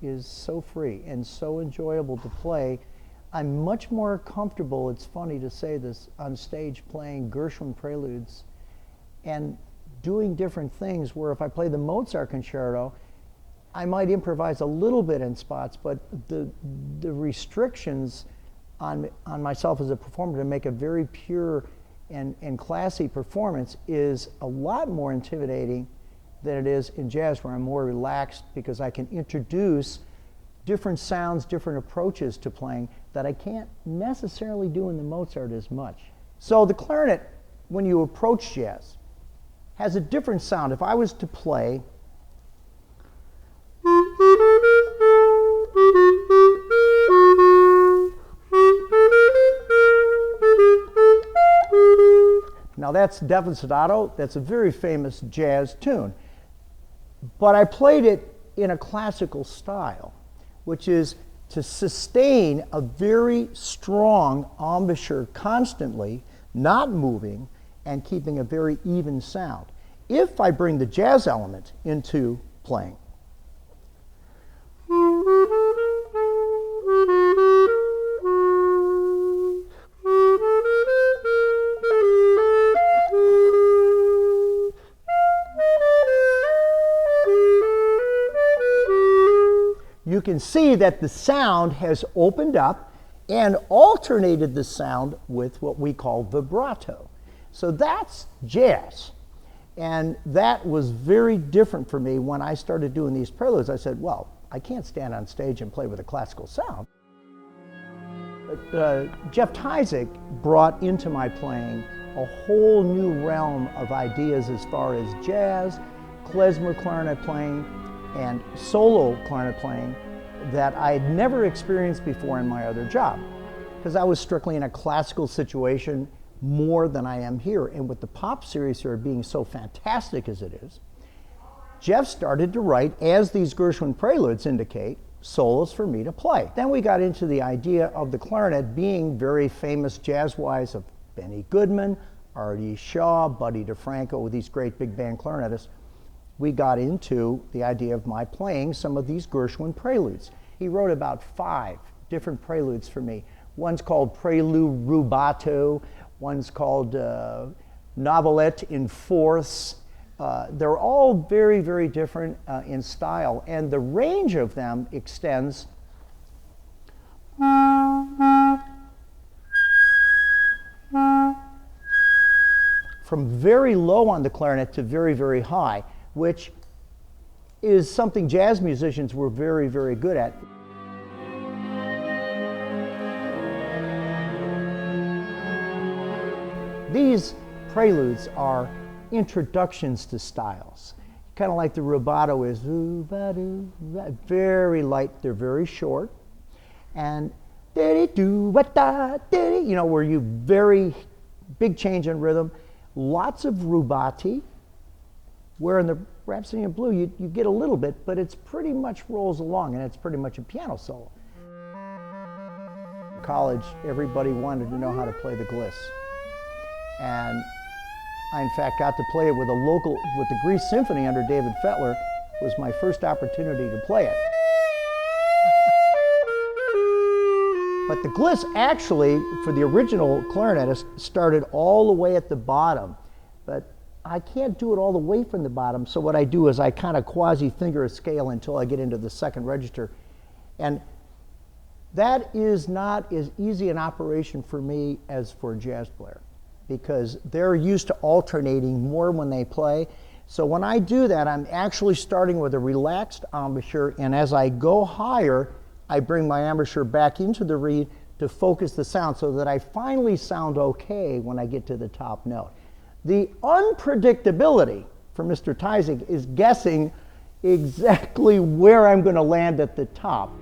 is so free and so enjoyable to play. I'm much more comfortable, it's funny to say this, on stage playing Gershwin preludes and doing different things, where if I play the Mozart concerto, I might improvise a little bit in spots, but the restrictions on myself as a performer to make a very pure and classy performance is a lot more intimidating than it is in jazz, where I'm more relaxed because I can introduce different sounds, different approaches to playing that I can't necessarily do in the Mozart as much. So the clarinet, when you approach jazz, has a different sound. If I was to play now, that's Devastato. That's a very famous jazz tune. But I played it in a classical style, which is to sustain a very strong embouchure constantly, not moving, and keeping a very even sound. If I bring the jazz element into playing, you can see that the sound has opened up and alternated the sound with what we call vibrato. So that's jazz. And that was very different for me when I started doing these preludes. I said, well, I can't stand on stage and play with a classical sound. Jeff Tyzik brought into my playing a whole new realm of ideas as far as jazz, klezmer clarinet playing, and solo clarinet playing that I had never experienced before in my other job, because I was strictly in a classical situation more than I am here. And with the pop series here being so fantastic as it is, Jeff started to write, as these Gershwin preludes indicate, solos for me to play. Then we got into the idea of the clarinet being very famous jazz-wise, of Benny Goodman, Artie Shaw, Buddy DeFranco, with these great big band clarinetists. We got into the idea of my playing some of these Gershwin preludes. He wrote about 5 different preludes for me. One's called Prelude Rubato, one's called Novelette in Fourths. They're all very, very different in style, and the range of them extends from very low on the clarinet to very, very high, which is something jazz musicians were very, very good at. These preludes are introductions to styles. Kind of like the rubato is very light, they're very short. And you know, where you very big change in rhythm. Lots of rubati, where in the Rhapsody in Blue you get a little bit, but it's pretty much rolls along, and it's pretty much a piano solo. In college, everybody wanted to know how to play the gliss. And I, in fact, got to play it with the Grease Symphony under David Fettler. It was my first opportunity to play it. But the gliss actually, for the original clarinetist, started all the way at the bottom. But I can't do it all the way from the bottom, so what I do is I kind of quasi-finger a scale until I get into the second register. And that is not as easy an operation for me as for a jazz player, because they're used to alternating more when they play. So when I do that, I'm actually starting with a relaxed embouchure, and as I go higher, I bring my embouchure back into the reed to focus the sound so that I finally sound okay when I get to the top note. The unpredictability for Mr. Tyzik is guessing exactly where I'm going to land at the top.